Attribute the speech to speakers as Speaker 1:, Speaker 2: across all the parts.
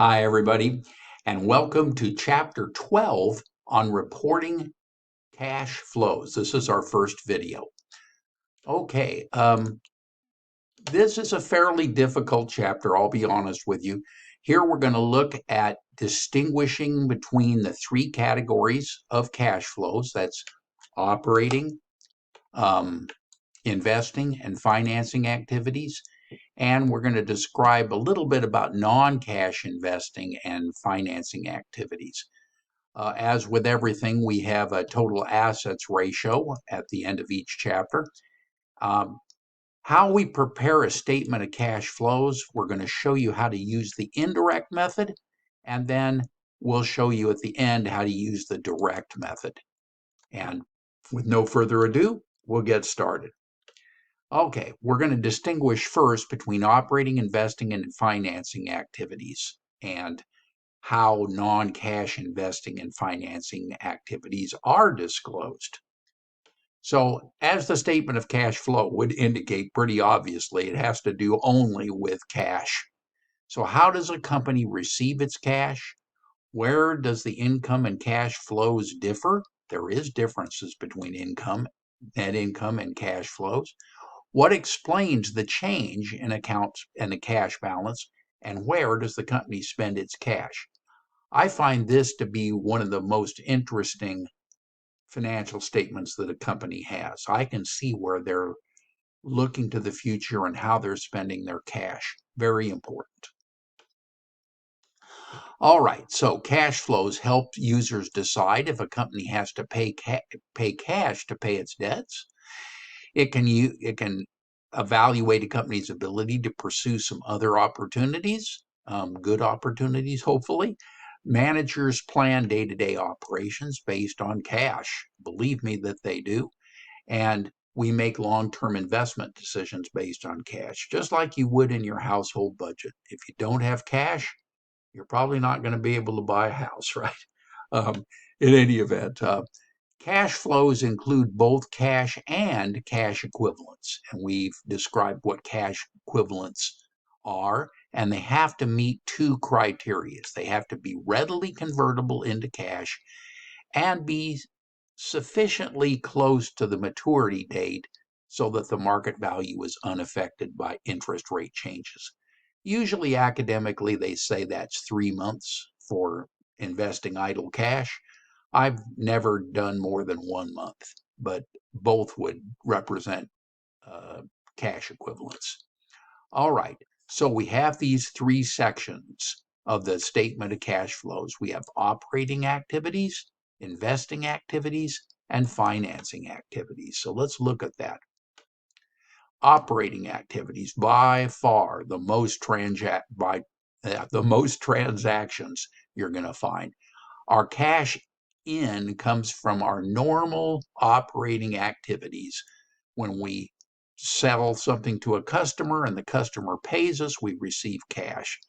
Speaker 1: Hi, everybody, and welcome to Chapter 12 on reporting cash flows. This is our first video. Okay, this is a fairly difficult chapter, I'll be honest with you. Here we're going to look at distinguishing between the three categories of cash flows. That's operating, investing, and financing activities. And we're going to describe a little bit about non-cash investing and financing activities. As with everything, we have a total assets ratio at the end of each chapter. How we prepare a statement of cash flows, we're going to show you how to use the indirect method, and then we'll show you at the end how to use the direct method. And with no further ado, we'll get started. Okay, we're going to distinguish first between operating, investing, and financing activities, and how non-cash investing and financing activities are disclosed. So, as the statement of cash flow would indicate pretty obviously, it has to do only with cash. So, how does a company receive its cash? Where does the income and cash flows differ? There is differences between net income, and cash flows. What explains the change in accounts and the cash balance, and where does the company spend its cash? I find this to be one of the most interesting financial statements that a company has. I can see where they're looking to the future and how they're spending their cash. Very important. All right, so cash flows help users decide if a company has to pay cash to pay its debts. It can evaluate a company's ability to pursue some other opportunities, good opportunities, hopefully. Managers plan day-to-day operations based on cash. Believe me that they do. And we make long-term investment decisions based on cash, just like you would in your household budget. If you don't have cash, you're probably not going to be able to buy a house, right? Um, in any event, cash flows include both cash and cash equivalents, and we've described what cash equivalents are, and they have to meet two criteria. They have to be readily convertible into cash and be sufficiently close to the maturity date so that the market value is unaffected by interest rate changes. Usually, academically, they say that's 3 months for investing idle cash. I've never done more than 1 month, but both would represent cash equivalents. All right, so we have these three sections of the statement of cash flows. We have operating activities, investing activities, and financing activities. So let's look at that. Operating activities, by far the most transactions you're going to find. Our cash in comes from our normal operating activities. When we sell something to a customer and the customer pays us, we receive cash.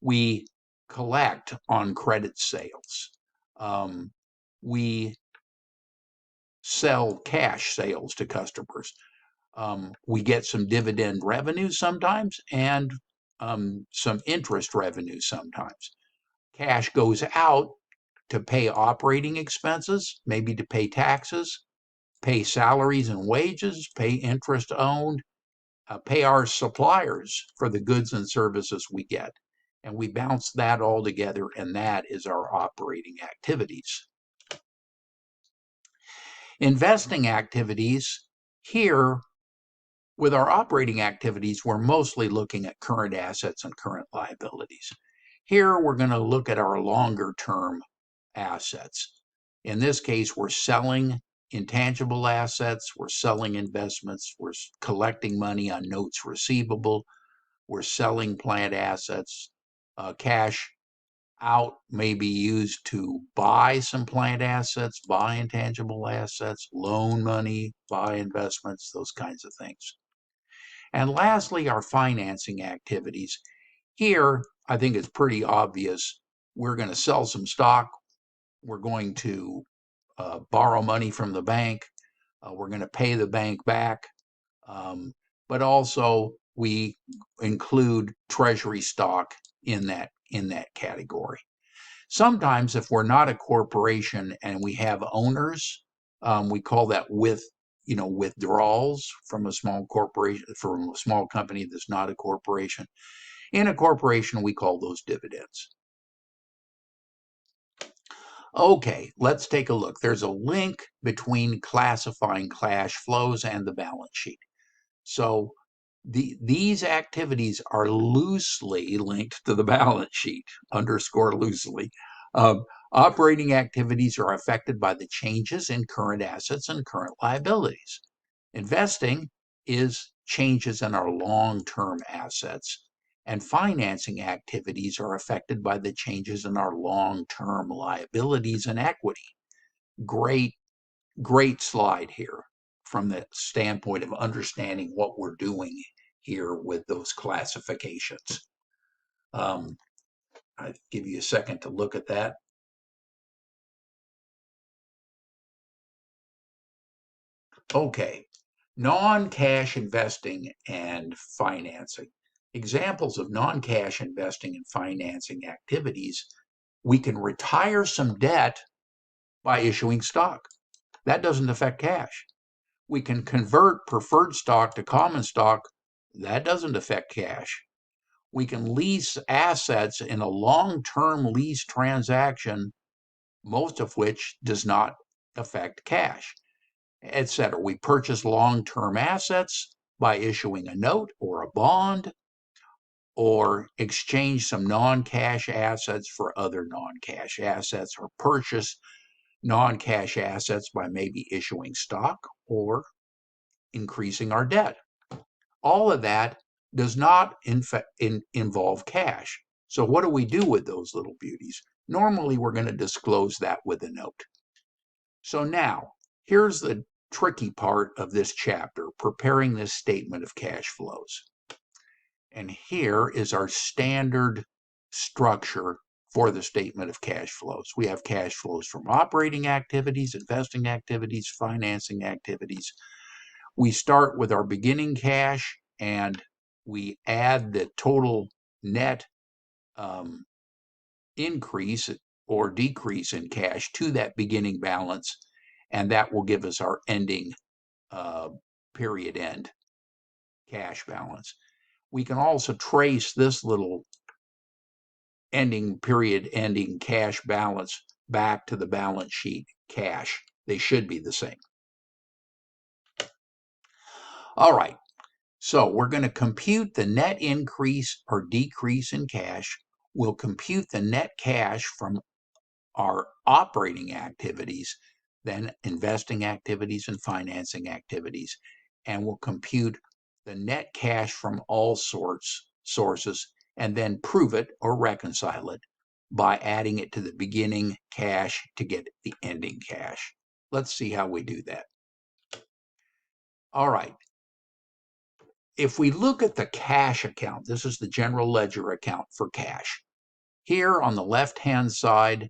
Speaker 1: We collect on credit sales. We sell cash sales to customers. We get some dividend revenue sometimes and some interest revenue sometimes. Cash goes out to pay operating expenses, maybe to pay taxes, pay salaries and wages, pay interest owned, pay our suppliers for the goods and services we get. And we bounce that all together, and that is our operating activities. Investing activities, here with our operating activities, we're mostly looking at current assets and current liabilities. Here we're going to look at our longer term assets. In this case, we're selling intangible assets, we're selling investments, we're collecting money on notes receivable, we're selling plant assets. Cash out may be used to buy some plant assets, buy intangible assets, loan money, buy investments, those kinds of things. And lastly, our financing activities. Here, I think it's pretty obvious. We're going to sell some stock. We're going to borrow money from the bank. We're going to pay the bank back. But also, we include treasury stock in that category. Sometimes if we're not a corporation and we have owners, we call that withdrawals from a small corporation, from a small company that's not a corporation. In a corporation, we call those dividends. Okay, let's take a look. There's a link between classifying cash flows and the balance sheet. So these activities are loosely linked to the balance sheet, underscore loosely. Operating activities are affected by the changes in current assets and current liabilities. Investing is changes in our long-term assets, and financing activities are affected by the changes in our long-term liabilities and equity. Great slide here from the standpoint of understanding what we're doing here with those classifications. I'll give you a second to look at that. Okay, non-cash investing and financing. Examples of non-cash investing and financing activities: we can retire some debt by issuing stock. That doesn't affect cash. We can convert preferred stock to common stock. That doesn't affect cash. We can lease assets in a long-term lease transaction, most of which does not affect cash, etc. We purchase long-term assets by issuing a note or a bond, or exchange some non-cash assets for other non-cash assets, or purchase non-cash assets by maybe issuing stock or increasing our debt. All of that does not involve cash. So what do we do with those little beauties? Normally, we're going to disclose that with a note. So now, here's the tricky part of this chapter, preparing this statement of cash flows. And here is our standard structure for the statement of cash flows. We have cash flows from operating activities, investing activities, financing activities. We start with our beginning cash and we add the total net increase or decrease in cash to that beginning balance, and that will give us our ending period end cash balance. We can also trace this little ending period ending cash balance back to the balance sheet cash. They should be the same. All right, so we're going to compute the net increase or decrease in cash. We'll compute the net cash from our operating activities, then investing activities and financing activities, and we'll compute the net cash from all sources, and then prove it or reconcile it by adding it to the beginning cash to get the ending cash. Let's see how we do that. All right. If we look at the cash account, this is the general ledger account for cash. Here on the left-hand side,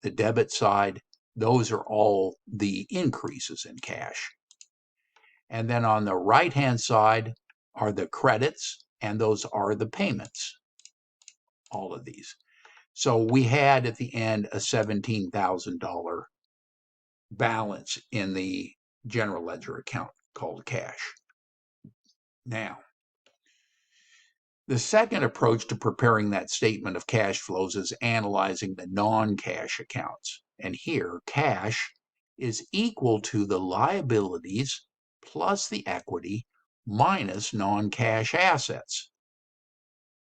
Speaker 1: the debit side, those are all the increases in cash. And then on the right-hand side are the credits, and those are the payments, all of these. So we had at the end a $17,000 balance in the general ledger account called cash. Now, the second approach to preparing that statement of cash flows is analyzing the non-cash accounts. And here, cash is equal to the liabilities plus the equity minus non-cash assets.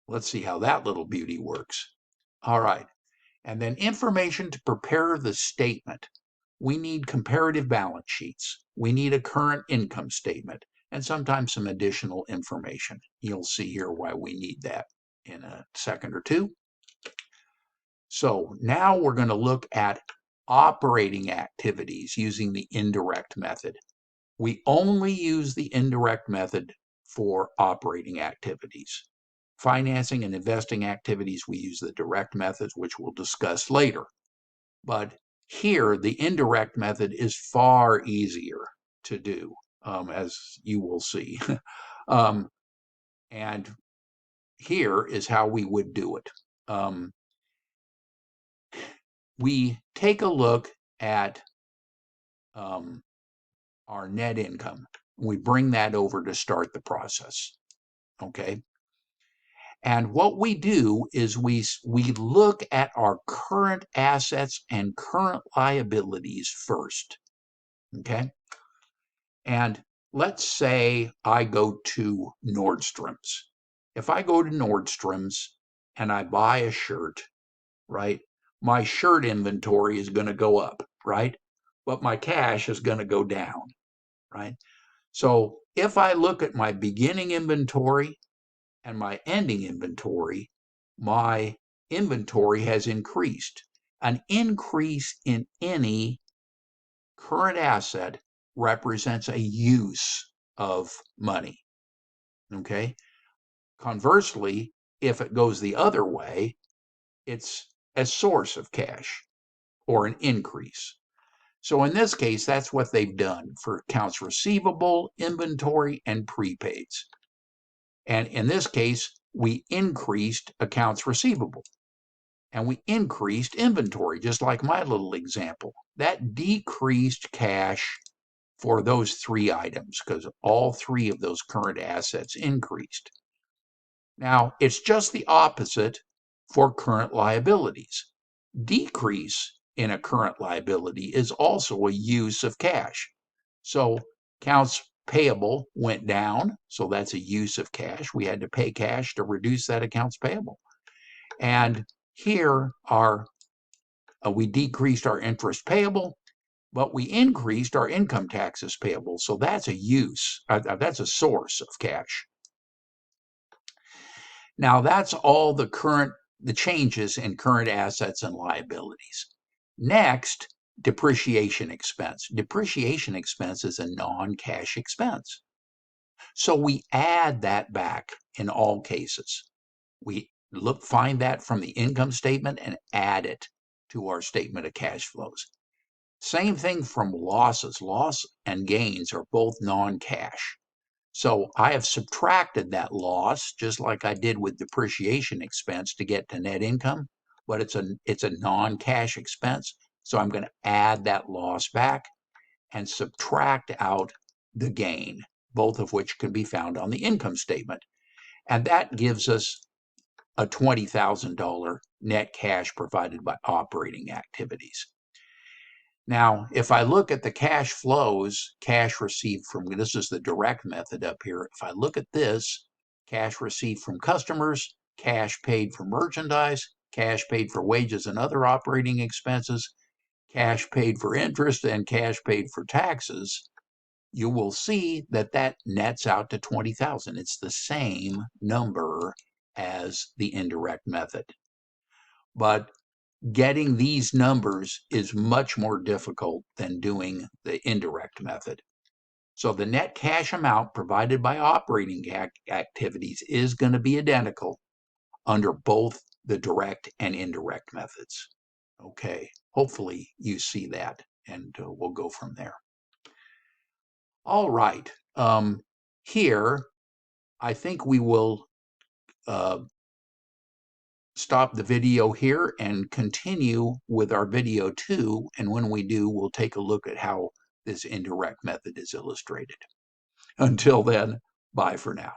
Speaker 1: Let's see how that little beauty works. All right. And then information to prepare the statement. We need comparative balance sheets. We need a current income statement, and sometimes some additional information. You'll see here why we need that in a second or two. So now we're going to look at operating activities using the indirect method. We only use the indirect method for operating activities. Financing and investing activities, we use the direct methods, which we'll discuss later. But here, the indirect method is far easier to do, as you will see. And here is how we would do it. we take a look at our net income. We bring that over to start the process. Okay. And what we do is we look at our current assets and current liabilities first. Okay. And let's say I go to Nordstrom's. If I go to Nordstrom's and I buy a shirt, right, my shirt inventory is going to go up, right? But my cash is going to go down, right? So if I look at my beginning inventory and my ending inventory, my inventory has increased. An increase in any current asset represents a use of money. Okay. Conversely, if it goes the other way, it's a source of cash or an increase. So in this case, that's what they've done for accounts receivable, inventory, and prepaids. And in this case, we increased accounts receivable and we increased inventory, just like my little example. That decreased cash for those three items because all three of those current assets increased. Now, it's just the opposite for current liabilities. Decrease in a current liability is also a use of cash. So accounts payable went down, so that's a use of cash. We had to pay cash to reduce that accounts payable. And here we decreased our interest payable, but we increased our income taxes payable. So that's a use, that's a source of cash. Now that's all the changes in current assets and liabilities. Next, depreciation expense. Depreciation expense is a non-cash expense. So we add that back in all cases. We find that from the income statement and add it to our statement of cash flows. Same thing from losses. Loss and gains are both non-cash. So I have subtracted that loss just like I did with depreciation expense to get to net income, but it's a non-cash expense. So I'm going to add that loss back and subtract out the gain, both of which can be found on the income statement. And that gives us a $20,000 net cash provided by operating activities. Now, if I look at the cash flows, cash received from, this is the direct method up here. If I look at this, cash received from customers, cash paid for merchandise, cash paid for wages and other operating expenses, cash paid for interest, and cash paid for taxes, you will see that that nets out to 20,000. It's the same number as the indirect method. But getting these numbers is much more difficult than doing the indirect method. So the net cash amount provided by operating activities is going to be identical under both the direct and indirect methods. Okay, hopefully you see that, and we'll go from there. All right, here I think we will stop the video here and continue with our video 2. And when we do, we'll take a look at how this indirect method is illustrated. Until then, bye for now.